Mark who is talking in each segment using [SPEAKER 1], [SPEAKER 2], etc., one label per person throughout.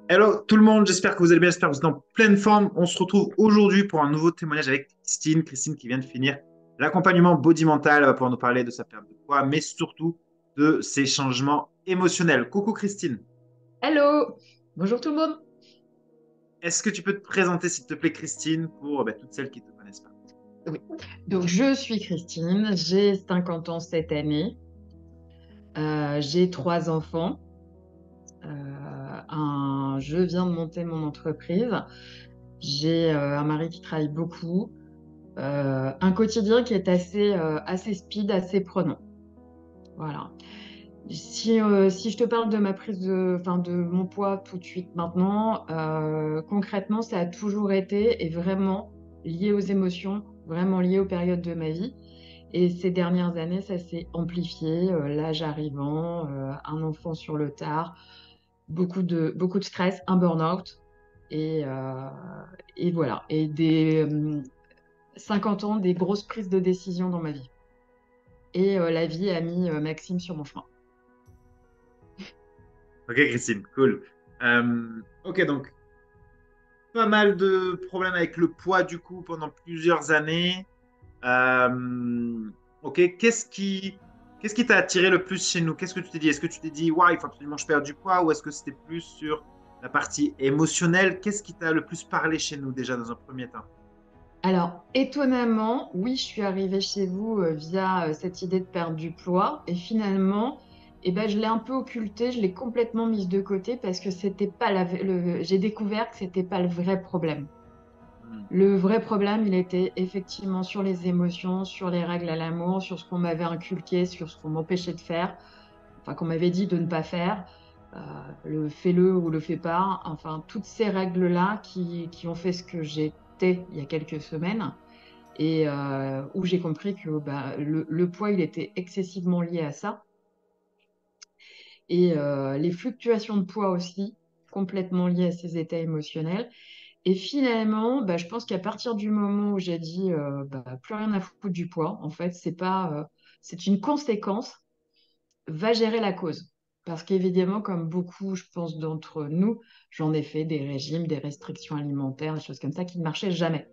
[SPEAKER 1] Hello tout le monde, j'espère que vous allez bien, j'espère que vous êtes en pleine forme. On se retrouve aujourd'hui pour un nouveau témoignage avec Christine. Christine qui vient de finir l'accompagnement Body Mental pour nous parler de sa perte de poids, mais surtout de ses changements émotionnels. Coucou Christine,
[SPEAKER 2] Hello! Bonjour tout le monde!
[SPEAKER 1] est-ce que tu peux te présenter s'il te plaît Christine pour toutes celles qui ne te connaissent pas?
[SPEAKER 2] Oui. Donc, je suis Christine, j'ai 50 ans cette année, j'ai trois enfants, je viens de monter mon entreprise, j'ai un mari qui travaille beaucoup, un quotidien qui est assez speed, assez prenant. Voilà. Si je te parle de ma enfin, de mon poids tout de suite maintenant, concrètement, ça a toujours été et vraiment lié aux émotions, vraiment lié aux périodes de ma vie. Et ces dernières années, ça s'est amplifié, l'âge arrivant, un enfant sur le tard, beaucoup de stress, un burn-out. Et, euh, et voilà. Et 50 ans, des grosses prises de décision dans ma vie. Et la vie a mis Maxime sur mon chemin.
[SPEAKER 1] Ok Christine, cool. Ok, donc pas mal de problèmes avec le poids du coup pendant plusieurs années. Euh, ok, qu'est-ce qui t'a attiré le plus chez nous? Qu'est-ce que tu t'es dit? Est-ce que tu t'es dit, ouais, il faut absolument que je perde du poids, ou est-ce que c'était plus sur la partie émotionnelle? Qu'est-ce qui t'a le plus parlé chez nous déjà dans un premier temps?
[SPEAKER 2] Alors, étonnamment, oui, je suis arrivée chez vous via cette idée de perdre du poids. Et finalement, eh ben, je l'ai un peu occultée, je l'ai complètement mise de côté parce que c'était pas j'ai découvert que c'était pas le vrai problème.
[SPEAKER 1] Hmm.
[SPEAKER 2] Le vrai problème, il était effectivement sur les émotions, sur les règles à l'amour, sur ce qu'on m'avait inculqué, sur ce qu'on m'empêchait de faire, enfin qu'on m'avait dit de ne pas faire, euh, le fais-le ou le fais pas, enfin toutes ces règles-là qui ont fait ce que j'étais il y a quelques semaines et où j'ai compris que bah, le poids, il était excessivement lié à ça. Et les fluctuations de poids aussi, complètement liées à ces états émotionnels. Et finalement, bah, je pense qu'à partir du moment où j'ai dit bah, plus rien à foutre du poids, en fait, c'est pas, c'est une conséquence, va gérer la cause. Parce qu'évidemment, comme beaucoup, je pense, d'entre nous, j'en ai fait des régimes, des restrictions alimentaires, des choses comme ça qui ne marchaient jamais.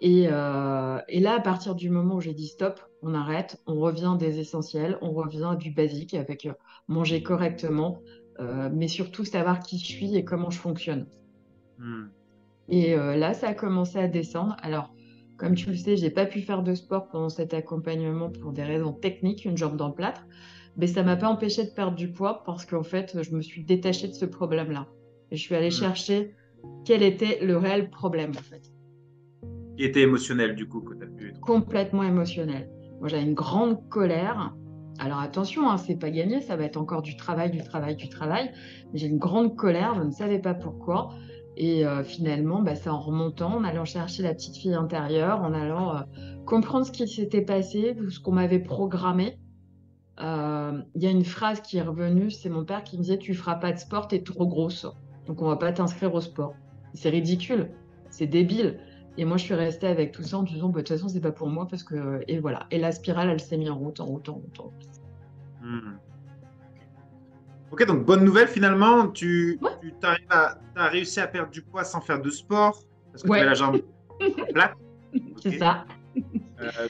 [SPEAKER 2] Et là, à partir du moment où j'ai dit stop, on arrête, on revient des essentiels, on revient du basique avec manger correctement, mais surtout savoir qui je suis et comment je fonctionne.
[SPEAKER 1] Hmm.
[SPEAKER 2] Et là, ça a commencé à descendre. Alors, comme tu le sais, j'ai pas pu faire de sport pendant cet accompagnement pour des raisons techniques, une jambe dans le plâtre, mais ça m'a pas empêché de perdre du poids parce qu'en fait, je me suis détachée de ce problème-là. Et je suis allée
[SPEAKER 1] Hmm.
[SPEAKER 2] chercher quel était le réel problème, en fait.
[SPEAKER 1] Qui était émotionnel du coup que tu as pu trouver.
[SPEAKER 2] Complètement émotionnel. Moi, j'avais une grande colère. Alors attention, hein, c'est pas gagné, ça va être encore du travail, du travail, du travail. Mais j'ai une grande colère, je ne savais pas pourquoi. Et finalement, bah, c'est en remontant, en allant chercher la petite fille intérieure, en allant comprendre ce qui s'était passé, ce qu'on m'avait programmé. Il y a une phrase qui est revenue, c'est mon père qui me disait, tu feras pas de sport, t'es trop grosse. Donc on va pas t'inscrire au sport. C'est ridicule, c'est débile. Et moi, je suis restée avec tout ça en me disant, bah, de toute façon, c'est pas pour moi parce que. Et voilà. Et la spirale, elle s'est mise en route, en route, en route, en route.
[SPEAKER 1] Hmm. Ok, donc bonne nouvelle finalement,
[SPEAKER 2] Ouais,
[SPEAKER 1] t'as réussi à perdre du poids sans faire de sport, parce que tu avais la
[SPEAKER 2] ouais,
[SPEAKER 1] jambe plate.
[SPEAKER 2] c'est
[SPEAKER 1] Ok.
[SPEAKER 2] ça.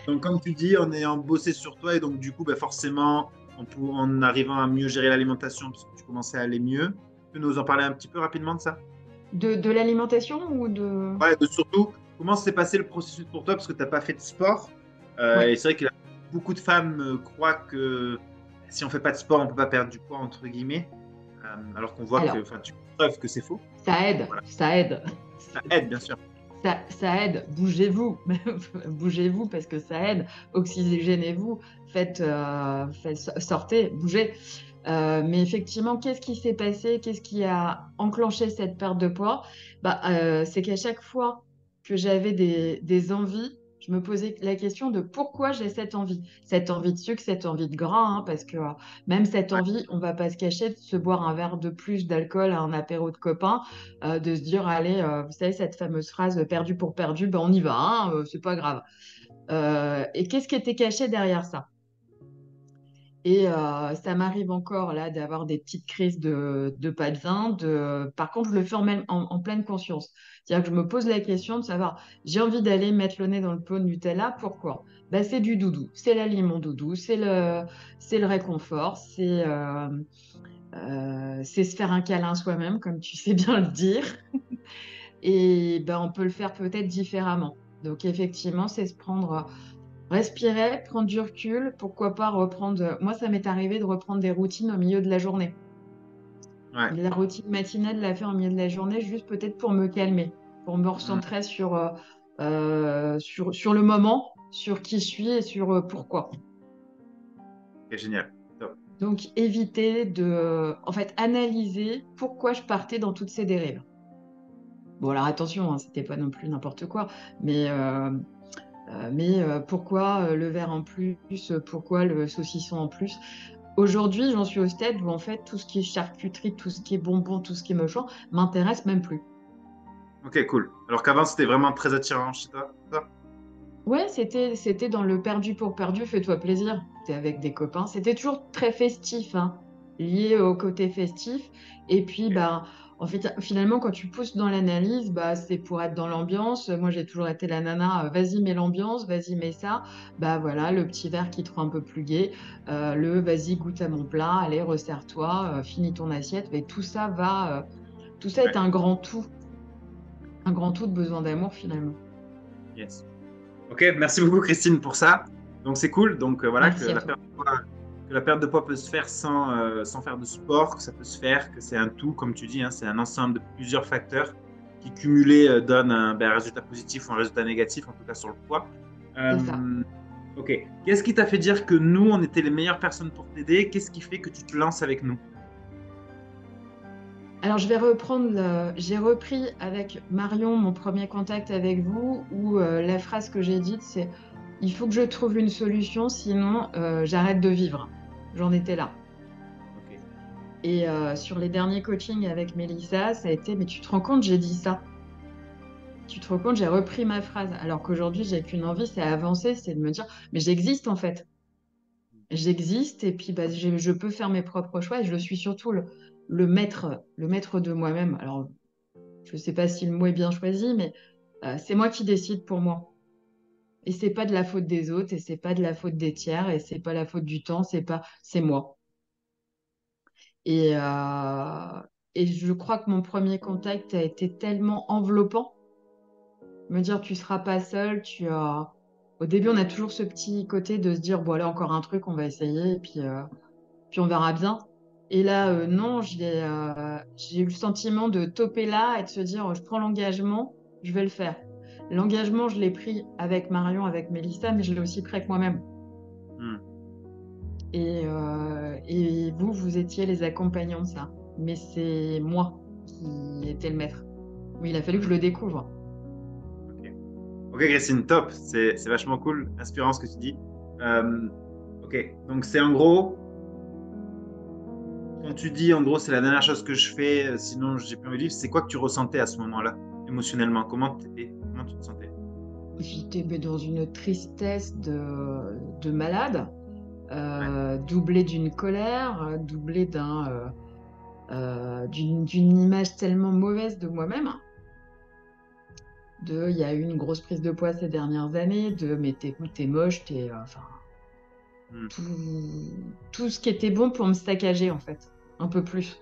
[SPEAKER 1] Donc, comme tu dis, en ayant bossé sur toi, et donc du coup, forcément, en arrivant à mieux gérer l'alimentation, parce que tu commençais à aller mieux, tu peux nous en parler un petit peu rapidement de ça?
[SPEAKER 2] De l'alimentation ou de.
[SPEAKER 1] Ouais, de surtout, comment s'est passé le processus pour toi, parce que tu n'as pas fait de sport.
[SPEAKER 2] Ouais.
[SPEAKER 1] Et c'est vrai que beaucoup de femmes croient que si on ne fait pas de sport, on ne peut pas perdre du poids, entre guillemets, alors qu'on voit que,
[SPEAKER 2] Alors,
[SPEAKER 1] enfin, tu preuves que c'est faux.
[SPEAKER 2] ça aide,
[SPEAKER 1] Voilà,
[SPEAKER 2] ça aide.
[SPEAKER 1] ça aide, bien sûr.
[SPEAKER 2] Ça aide, bougez-vous, bougez-vous parce que ça aide, oxygénez-vous, sortez, bougez. Mais effectivement, qu'est-ce qui s'est passé? Qu'est-ce qui a enclenché cette perte de poids? Bah, c'est qu'à chaque fois que j'avais des envies, je me posais la question de pourquoi j'ai cette envie. Cette envie de sucre, cette envie de gras, hein, parce que même cette
[SPEAKER 1] Ouais.
[SPEAKER 2] envie, on va pas se cacher de se boire un verre de plus d'alcool à un apéro de copains, de se dire, allez, vous savez, cette fameuse phrase perdu pour perdu, ben on y va, hein, c'est pas grave. Et qu'est-ce qui était caché derrière ça? Et ça m'arrive encore là d'avoir des petites crises de pas bien. Par contre, je le fais en pleine conscience. C'est-à-dire que je me pose la question de savoir, j'ai envie d'aller mettre le nez dans le pot de Nutella, pourquoi? Bah, c'est du doudou, c'est l'aliment doudou, c'est le réconfort, c'est se faire un câlin soi-même, comme tu sais bien le dire. Et ben, on peut le faire peut-être différemment. Donc effectivement, c'est se prendre, respirer, prendre du recul, pourquoi pas reprendre. Moi, ça m'est arrivé de reprendre des routines au milieu de la journée.
[SPEAKER 1] Ouais.
[SPEAKER 2] La routine matinale, la faire au milieu de la journée, juste peut-être pour me calmer, pour me
[SPEAKER 1] Hmm.
[SPEAKER 2] recentrer sur le moment, sur qui je suis et sur pourquoi.
[SPEAKER 1] Ok, génial. Top.
[SPEAKER 2] Donc éviter en fait, analyser pourquoi je partais dans toutes ces dérives. Bon, alors attention, hein, c'était pas non plus n'importe quoi, mais pourquoi le verre en plus, pourquoi le saucisson en plus? Aujourd'hui, j'en suis au stade où en fait tout ce qui est charcuterie, tout ce qui est bonbon, tout ce qui est machin, m'intéresse même plus.
[SPEAKER 1] Ok, cool. Alors qu'avant, c'était vraiment très attirant chez toi, ça?
[SPEAKER 2] Ouais, c'était dans le perdu pour perdu, fais-toi plaisir. T'es avec des copains. C'était toujours très festif, hein, lié au côté festif. Et puis,
[SPEAKER 1] Ok.
[SPEAKER 2] bah, en fait, finalement, quand tu pousses dans l'analyse, bah, c'est pour être dans l'ambiance. Moi, j'ai toujours été la nana, vas-y, mets l'ambiance, vas-y, mets ça. Bah voilà, le petit verre qui te rend un peu plus gai, vas-y, goûte à mon plat, allez, resserre-toi, finis ton assiette. Mais tout ça est
[SPEAKER 1] Ouais.
[SPEAKER 2] un grand tout de besoin d'amour finalement.
[SPEAKER 1] Yes. Ok, merci beaucoup Christine pour ça. Donc c'est cool. Donc voilà
[SPEAKER 2] Merci à toi.
[SPEAKER 1] que la perte de poids peut se faire sans faire de sport, que ça peut se faire, que c'est un tout, comme tu dis, hein, c'est un ensemble de plusieurs facteurs qui cumulés donnent un résultat positif ou un résultat négatif, en tout cas sur le poids.
[SPEAKER 2] C'est ça.
[SPEAKER 1] Euh, ok. Qu'est-ce qui t'a fait dire que nous, on était les meilleures personnes pour t'aider? Qu'est-ce qui fait que tu te lances avec nous?
[SPEAKER 2] Alors, j'ai repris avec Marion mon premier contact avec vous, où la phrase que j'ai dite, c'est: il faut que je trouve une solution, sinon j'arrête de vivre. J'en étais là.
[SPEAKER 1] Ok.
[SPEAKER 2] Et sur les derniers coachings avec Mélissa, ça a été: mais tu te rends compte, j'ai dit ça. Tu te rends compte, j'ai repris ma phrase. Alors qu'aujourd'hui, j'ai qu'une envie, c'est avancer, c'est de me dire: mais j'existe en fait. J'existe et puis bah, je peux faire mes propres choix et je suis surtout le maître de moi-même. Alors, je ne sais pas si le mot est bien choisi, mais c'est moi qui décide pour moi. Et c'est pas de la faute des autres, et c'est pas de la faute des tiers, et c'est pas la faute du temps, c'est moi. Et, euh, et je crois que mon premier contact a été tellement enveloppant, me dire tu seras pas seul, Au début, on a toujours ce petit côté de se dire bon allez, encore un truc, on va essayer, et puis on verra bien. Et là, non, j'ai eu le sentiment de topper là et de se dire, je prends l'engagement, je vais le faire. L'engagement, je l'ai pris avec Marion, avec Mélissa, mais je l'ai aussi pris avec moi-même.
[SPEAKER 1] Hmm.
[SPEAKER 2] Et vous, vous étiez les accompagnants de ça. Mais c'est moi qui étais le maître. Oui, il a fallu que je
[SPEAKER 1] Hmm.
[SPEAKER 2] le découvre.
[SPEAKER 1] Ok. Ok, Christine, top. C'est vachement cool, inspirant ce que tu dis. Euh, ok, donc c'est en gros. Quand tu dis, en gros, c'est la dernière chose que je fais, sinon j'ai plus envie de vivre, c'est quoi que tu ressentais à ce moment-là, émotionnellement? Comment tu te sentais?
[SPEAKER 2] J'étais mais dans une tristesse de malade,
[SPEAKER 1] Ouais.
[SPEAKER 2] doublée d'une colère, doublée d'une image tellement mauvaise de moi-même. Il y a eu une grosse prise de poids ces dernières années, mais t'es moche, enfin,
[SPEAKER 1] Hmm.
[SPEAKER 2] tout, tout ce qui était bon pour me saccager, en fait, un peu plus.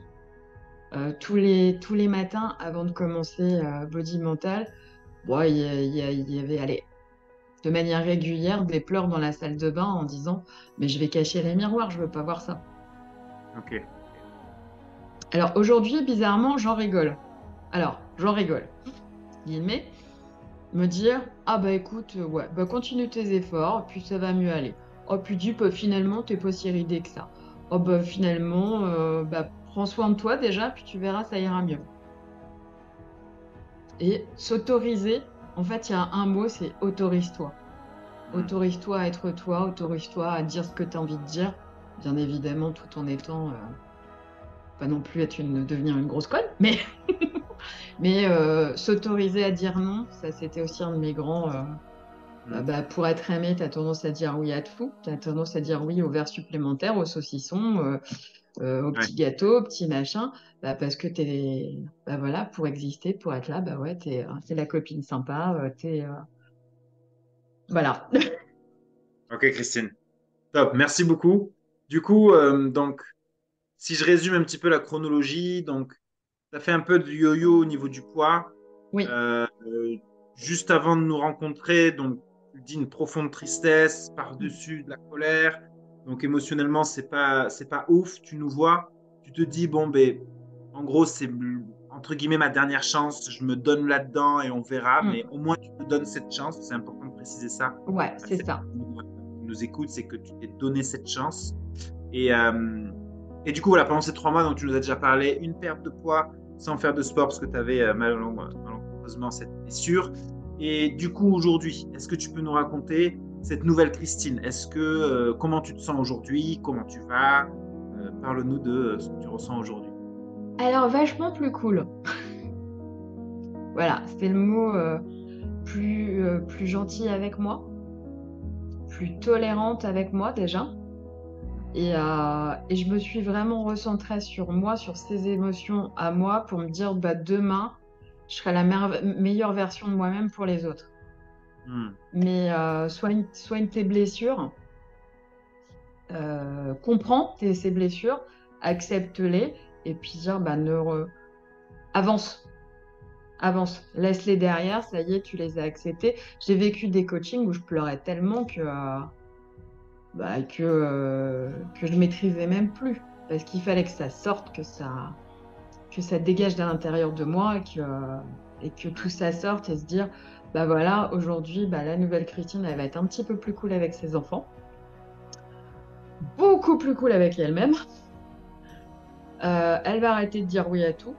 [SPEAKER 2] Tous les matins, avant de commencer Body Mental, bon, il y avait, allez, de manière régulière, des pleurs dans la salle de bain en disant: mais je vais cacher les miroirs, je veux pas voir ça.
[SPEAKER 1] Ok. Ok.
[SPEAKER 2] Alors aujourd'hui, bizarrement, j'en rigole. Alors, j'en rigole, guillemets, me dire: ah bah écoute, ouais, bah continue tes efforts, puis ça va mieux aller. Oh, puis dis, bah, finalement, t'es pas si ridée que ça. Oh, bah finalement, bah, prends soin de toi déjà, puis tu verras, ça ira mieux. Et s'autoriser, en fait, il y a un mot, c'est autorise-toi.
[SPEAKER 1] Hmm.
[SPEAKER 2] Autorise-toi à être toi, autorise-toi à dire ce que tu as envie de dire, bien évidemment, tout en étant, pas non plus devenir une grosse conne, mais s'autoriser à dire non, ça c'était aussi un de mes Pour être aimé, tu as tendance à dire oui à tout. Tu as tendance à dire oui aux verres supplémentaires, aux saucissons, aux
[SPEAKER 1] Ouais.
[SPEAKER 2] petits gâteaux, aux petits machins. Parce que voilà, pour exister, pour être là, ouais, t'es la copine sympa. Voilà.
[SPEAKER 1] Ok, Christine. Top, merci beaucoup. Du coup, donc, si je résume un petit peu la chronologie, donc, tu as fait un peu de yo-yo au niveau du poids.
[SPEAKER 2] Oui.
[SPEAKER 1] Juste avant de nous rencontrer, donc, tu dis une profonde tristesse par-dessus de la colère. Donc, émotionnellement, c'est pas ouf. Tu nous vois, tu te dis, bon, ben, en gros, c'est entre guillemets ma dernière chance. Je me donne là-dedans et on verra. Mais
[SPEAKER 2] Mm.
[SPEAKER 1] au moins, tu te donnes cette chance. C'est important de préciser ça.
[SPEAKER 2] Ouais, c'est ça.
[SPEAKER 1] Qui nous écoute, c'est que tu t'es donné cette chance. Et, euh, et du coup, voilà, pendant ces 3 mois, donc tu nous as déjà parlé, une perte de poids sans faire de sport parce que tu avais malheureusement cette blessure. Et du coup, aujourd'hui, est-ce que tu peux nous raconter cette nouvelle Christine? Comment tu te sens aujourd'hui? Comment tu vas? Parle-nous de ce que tu ressens aujourd'hui.
[SPEAKER 2] Alors, vachement plus cool. Voilà, c'est le mot plus gentil avec moi, plus tolérante avec moi déjà. Et je me suis vraiment recentrée sur moi, sur ces émotions à moi, pour me dire, demain, je serai la meilleure version de moi-même pour les autres.
[SPEAKER 1] Hmm.
[SPEAKER 2] Mais soigne tes blessures, comprends ces blessures, accepte-les, et puis dire, avance, avance, laisse-les derrière, ça y est, tu les as acceptés. J'ai vécu des coachings où je pleurais tellement que je maîtrisais même plus, parce qu'il fallait que ça sorte, que ça dégage de l'intérieur de moi et que tout ça sorte et se dire, voilà, aujourd'hui, la nouvelle Christine, elle va être un petit peu plus cool avec ses enfants, beaucoup plus cool avec elle-même. Elle va arrêter de dire oui à tout.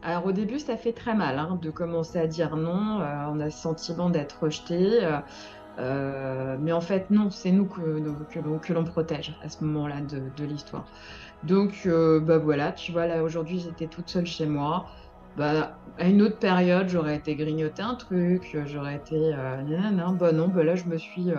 [SPEAKER 2] Alors au début, ça fait très mal hein, de commencer à dire non. On a le sentiment d'être rejeté. Mais en fait, non, c'est nous que l'on protège à ce moment-là de l'histoire. Donc, voilà, tu vois, là, aujourd'hui, j'étais toute seule chez moi. À une autre période, j'aurais été grignoter un truc, j'aurais été nanana. Non, là, je me suis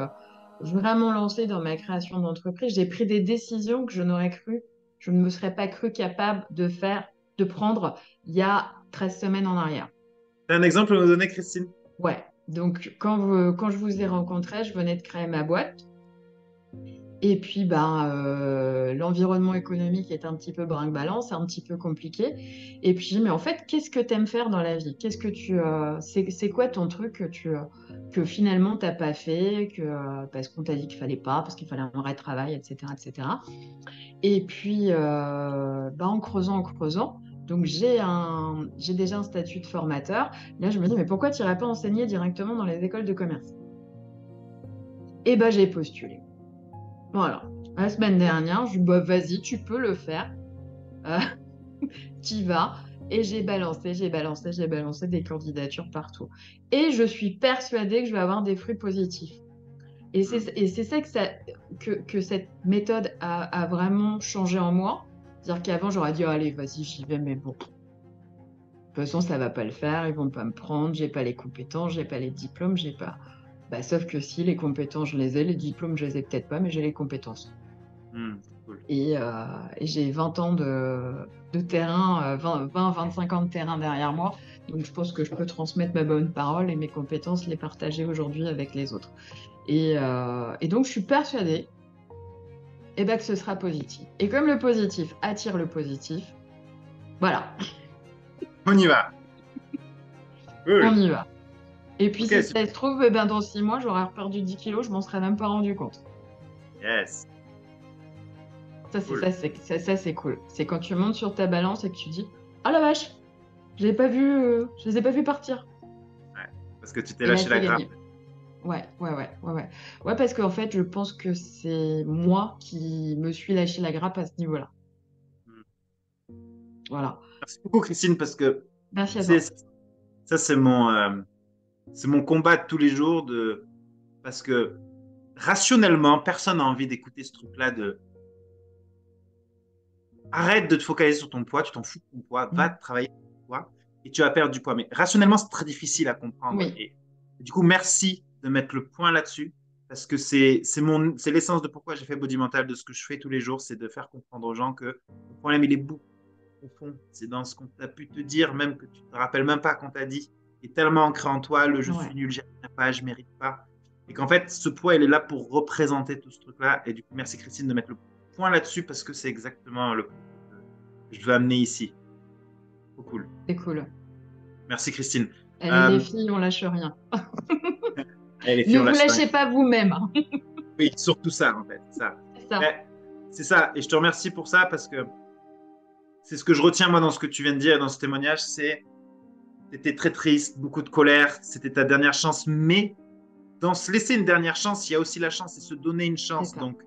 [SPEAKER 2] vraiment lancée dans ma création d'entreprise. J'ai pris des décisions que je ne me serais pas cru capable de prendre il y a 13 semaines en arrière.
[SPEAKER 1] T'as un exemple à nous donner, Christine?
[SPEAKER 2] Ouais. Donc, quand je vous ai rencontré, je venais de créer ma boîte. Et puis, l'environnement économique est un petit peu brinque-ballant, c'est un petit peu compliqué. Et puis, mais en fait, qu'est-ce que tu aimes faire dans la vie? C'est quoi ton truc que finalement t'as pas fait, parce qu'on t'a dit qu'il fallait pas, parce qu'il fallait un vrai travail, etc., etc. Et puis, en creusant, donc j'ai déjà un statut de formateur. Là, je me dis, mais pourquoi tu n'irais pas enseigner directement dans les écoles de commerce? Et j'ai postulé. Voilà. La semaine dernière, je dis, vas-y, tu peux le faire. Euh, T'y vas. Et j'ai balancé des candidatures partout. Et je suis persuadée que je vais avoir des fruits positifs. Et
[SPEAKER 1] Hmm.
[SPEAKER 2] c'est ça que cette méthode a vraiment changé en moi. C'est-à-dire qu'avant, j'aurais dit, allez, vas-y, j'y vais, mais bon, de toute façon, ça va pas le faire, ils vont pas me prendre, j'ai pas les compétences, j'ai pas les diplômes, j'ai pas. Sauf que si, les compétences, je les ai, les diplômes, je les ai peut-être pas, mais j'ai les compétences.
[SPEAKER 1] Hmm. Cool.
[SPEAKER 2] Et j'ai 20 ans de terrain, 25 ans de terrain derrière moi. Donc, je pense que je peux transmettre ma bonne parole et mes compétences, les partager aujourd'hui avec les autres. Et donc, je suis persuadée que ce sera positif. Et comme le positif attire le positif, voilà,
[SPEAKER 1] On y va.
[SPEAKER 2] on
[SPEAKER 1] Cool.
[SPEAKER 2] y va. Et puis,
[SPEAKER 1] Ok,
[SPEAKER 2] si ça
[SPEAKER 1] super.
[SPEAKER 2] se trouve, dans 6 mois, j'aurai perdu 10 kilos, je m'en serais même pas rendu compte.
[SPEAKER 1] Yes. Cool.
[SPEAKER 2] Ça, c'est cool. C'est quand tu montes sur ta balance et que tu dis, ah la vache, je les ai pas vus partir.
[SPEAKER 1] Ouais. Parce que tu t'es
[SPEAKER 2] Et là,
[SPEAKER 1] lâché
[SPEAKER 2] c'est
[SPEAKER 1] la grappe.
[SPEAKER 2] gagné. Ouais, ouais, ouais, ouais, ouais. Ouais, parce qu'en fait, je pense que c'est moi qui me suis lâché la grappe à ce niveau-là.
[SPEAKER 1] Hmm.
[SPEAKER 2] Voilà.
[SPEAKER 1] Merci beaucoup, Christine, parce que
[SPEAKER 2] Merci
[SPEAKER 1] tu
[SPEAKER 2] à
[SPEAKER 1] sais,
[SPEAKER 2] toi.
[SPEAKER 1] ça, c'est mon combat de tous les jours parce que rationnellement, personne n'a envie d'écouter ce truc-là de arrête de te focaliser sur ton poids, tu t'en fous de ton poids, va
[SPEAKER 2] Mm.
[SPEAKER 1] travailler sur ton poids et tu vas perdre du poids. Mais rationnellement, c'est très difficile à comprendre.
[SPEAKER 2] Oui.
[SPEAKER 1] Et du coup, merci. de mettre le point là-dessus parce que c'est l'essence de pourquoi j'ai fait Body Mental, de ce que je fais tous les jours, c'est de faire comprendre aux gens que le problème, il est beaucoup profond. C'est dans ce qu'on t'a pu te dire, même que tu ne te rappelles même pas qu'on t'a dit, qui est tellement ancré en toi, le je
[SPEAKER 2] Ouais.
[SPEAKER 1] suis nul, j'y arrive pas, je mérite pas. Et qu'en fait, ce poids, il est là pour représenter tout ce truc-là. Et du coup, merci Christine de mettre le point là-dessus parce que c'est exactement le point que je veux amener ici. Trop cool.
[SPEAKER 2] C'est cool.
[SPEAKER 1] Merci Christine.
[SPEAKER 2] Allez, les
[SPEAKER 1] Euh,
[SPEAKER 2] filles, on lâche rien.
[SPEAKER 1] allez, les filles,
[SPEAKER 2] Ne
[SPEAKER 1] on
[SPEAKER 2] vous
[SPEAKER 1] lâche rien.
[SPEAKER 2] lâchez pas vous-même, hein.
[SPEAKER 1] Oui, surtout ça, en fait. Ça.
[SPEAKER 2] C'est ça.
[SPEAKER 1] Eh, c'est ça. Et je te remercie pour ça parce que c'est ce que je retiens, moi, dans ce que tu viens de dire, dans ce témoignage. C'était très triste, beaucoup de colère. C'était ta dernière chance. Mais dans se laisser une dernière chance, il y a aussi la chance et se donner une
[SPEAKER 2] C'est
[SPEAKER 1] chance.
[SPEAKER 2] ça.
[SPEAKER 1] Donc,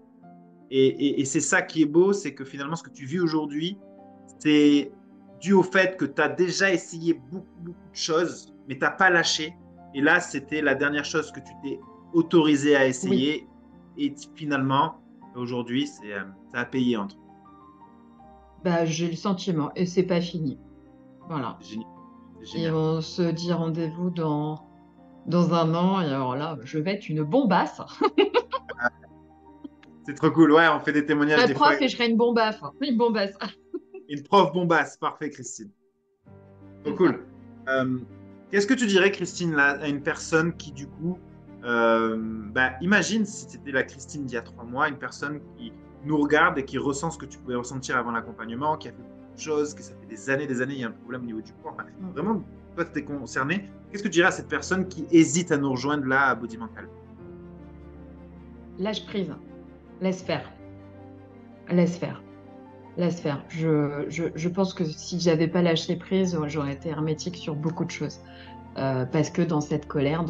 [SPEAKER 1] et c'est ça qui est beau, c'est que finalement, ce que tu vis aujourd'hui, c'est dû au fait que tu as déjà essayé beaucoup, beaucoup de choses, mais tu n'as pas lâché. Et là, c'était la dernière chose que tu t'es autorisé à
[SPEAKER 2] Oui.
[SPEAKER 1] essayer. Et finalement, aujourd'hui, ça a payé entre.
[SPEAKER 2] Bah, j'ai le sentiment. Et c'est pas fini. Voilà.
[SPEAKER 1] C'est génial. C'est
[SPEAKER 2] Et
[SPEAKER 1] génial.
[SPEAKER 2] on se dit rendez-vous dans un an. Et alors là, je vais être une bombasse.
[SPEAKER 1] C'est trop cool. Ouais, on fait des
[SPEAKER 2] Je
[SPEAKER 1] témoignages
[SPEAKER 2] serai
[SPEAKER 1] des fois.
[SPEAKER 2] prof et je serai une bombasse. Une bombasse.
[SPEAKER 1] Une prof bombasse. Parfait, Christine. Trop
[SPEAKER 2] C'est ça.
[SPEAKER 1] cool. Euh, Qu'est-ce que tu dirais, Christine, là, à une personne qui, du coup, imagine si c'était la Christine d'il y a 3 mois, une personne qui nous regarde et qui ressent ce que tu pouvais ressentir avant l'accompagnement, qui a fait beaucoup de choses, que ça fait des années, il y a un problème au niveau du poids. Enfin,
[SPEAKER 2] Mm.
[SPEAKER 1] vraiment, toi, tu es concerné. Qu'est-ce que tu dirais à cette personne qui hésite à nous rejoindre là à Body Mental?
[SPEAKER 2] Lâche prise. Laisse faire. Laisse faire. Laisse faire. Je pense que si j'avais pas lâché prise, j'aurais été hermétique sur beaucoup de choses. Parce que dans cette colère,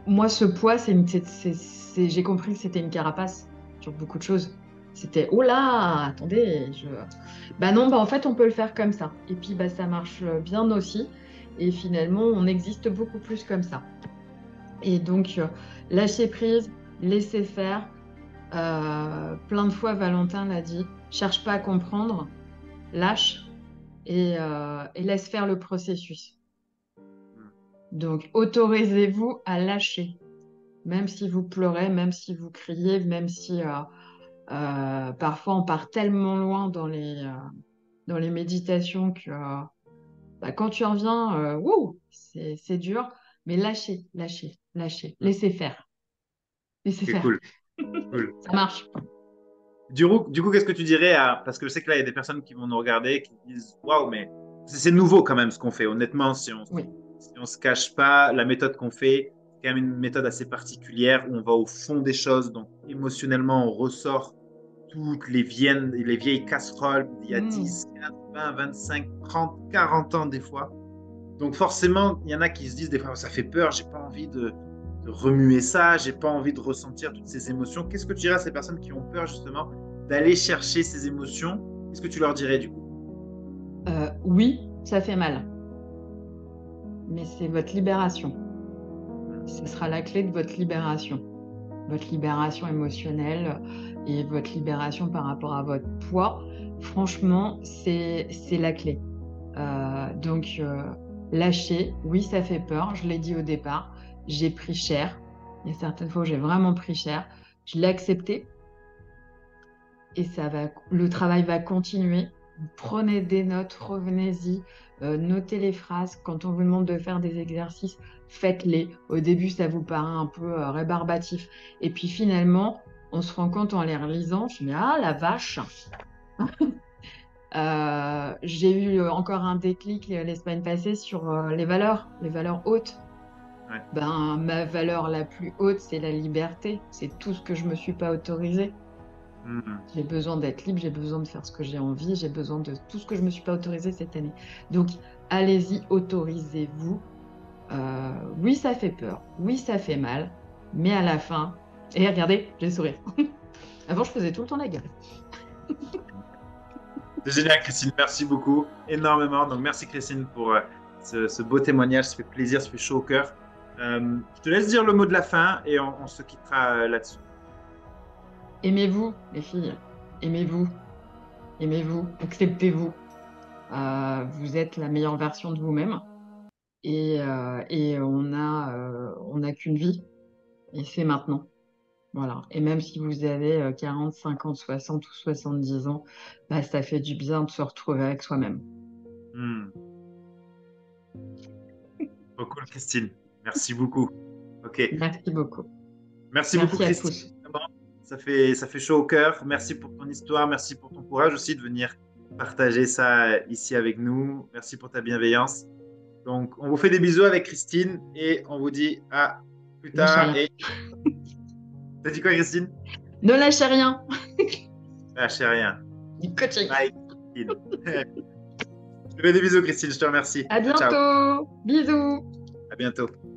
[SPEAKER 2] moi, ce poids, j'ai compris que c'était une carapace sur beaucoup de choses. C'était, oh là, attendez, bah non, bah en fait, on peut le faire comme ça. Et puis, bah ça marche bien aussi. Et finalement, on existe beaucoup plus comme ça. Et donc, lâcher prise, laisser faire. Plein de fois, Valentin l'a dit, cherche pas à comprendre, lâche et laisse faire le processus. Donc, autorisez-vous à lâcher, même si vous pleurez, même si vous criez, même si parfois on part tellement loin dans les méditations que bah, quand tu reviens, wouh, c'est dur, mais lâchez, lâchez, lâchez, laissez faire, laissez
[SPEAKER 1] Ok,
[SPEAKER 2] faire,
[SPEAKER 1] cool, cool.
[SPEAKER 2] ça marche.
[SPEAKER 1] Du coup, qu'est-ce que tu dirais à... Parce que je sais que là, il y a des personnes qui vont nous regarder, qui disent, waouh, mais c'est nouveau quand même ce qu'on fait. Honnêtement,
[SPEAKER 2] Oui.
[SPEAKER 1] si on se cache pas, la méthode qu'on fait, c'est quand même une méthode assez particulière où on va au fond des choses. Donc, émotionnellement, on ressort toutes les vieilles casseroles d'il y a
[SPEAKER 2] Mm.
[SPEAKER 1] 10, 15, 20, 25, 30, 40 ans des fois. Donc, forcément, il y en a qui se disent des fois, ça fait peur, j'ai pas envie de remuer ça, j'ai pas envie de ressentir toutes ces émotions. Qu'est-ce que tu dirais à ces personnes qui ont peur justement d'aller chercher ces émotions? Qu'est-ce que tu leur dirais du coup?
[SPEAKER 2] Oui, ça fait mal, mais c'est votre libération. Ce sera la clé de votre libération émotionnelle et votre libération par rapport à votre poids. Franchement, c'est la clé. Donc, lâcher, oui, ça fait peur. Je l'ai dit au départ, j'ai pris cher. Il y a certaines fois où j'ai vraiment pris cher. Je l'ai accepté et le travail va continuer. Prenez des notes, revenez-y, notez les phrases. Quand on vous demande de faire des exercices, faites-les. Au début, ça vous paraît un peu rébarbatif. Et puis finalement, on se rend compte en les relisant, je me dis, ah la vache, j'ai eu encore un déclic les semaines passées sur les valeurs hautes.
[SPEAKER 1] Ouais.
[SPEAKER 2] Ben, ma valeur la plus haute, c'est la liberté. C'est tout ce que je me suis pas autorisé.
[SPEAKER 1] Mhm.
[SPEAKER 2] J'ai besoin d'être libre, j'ai besoin de faire ce que j'ai envie, j'ai besoin de tout ce que je me suis pas autorisé cette année. Donc, allez-y, autorisez-vous. Oui, ça fait peur, oui, ça fait mal, mais à la fin, et regardez, j'ai le sourire. Avant, je faisais tout le temps la gueule.
[SPEAKER 1] C'est génial, Christine. Merci beaucoup, énormément. Donc, merci, Christine, pour ce beau témoignage. Ça fait plaisir, ça fait chaud au cœur. Je te laisse dire le mot de la fin et on se quittera là-dessus.
[SPEAKER 2] Aimez-vous, les filles, aimez-vous, aimez-vous, acceptez-vous. Vous êtes la meilleure version de vous-même. et on a qu'une vie, et c'est maintenant. Voilà. Et même si vous avez 40, 50, 60 ou 70 ans, bah, ça fait du bien de se retrouver avec soi-même.
[SPEAKER 1] Hmm. Trop cool, Christine. Merci beaucoup. Ok.
[SPEAKER 2] Merci beaucoup.
[SPEAKER 1] Merci beaucoup,
[SPEAKER 2] Merci à
[SPEAKER 1] Christine.
[SPEAKER 2] tous.
[SPEAKER 1] Vraiment, ça fait chaud au cœur. Merci pour ton histoire. Merci pour ton courage aussi de venir partager ça ici avec nous. Merci pour ta bienveillance. Donc, on vous fait des bisous avec Christine et on vous dit à plus
[SPEAKER 2] Lâchez
[SPEAKER 1] tard.
[SPEAKER 2] rien.
[SPEAKER 1] Et t'as dit quoi, Christine?
[SPEAKER 2] Ne lâchez rien.
[SPEAKER 1] Lâchez rien.
[SPEAKER 2] Du coaching.
[SPEAKER 1] Bye, Christine. Je te fais des bisous, Christine. Je te remercie.
[SPEAKER 2] À
[SPEAKER 1] Ciao, ciao.
[SPEAKER 2] bientôt. Bisous.
[SPEAKER 1] À bientôt.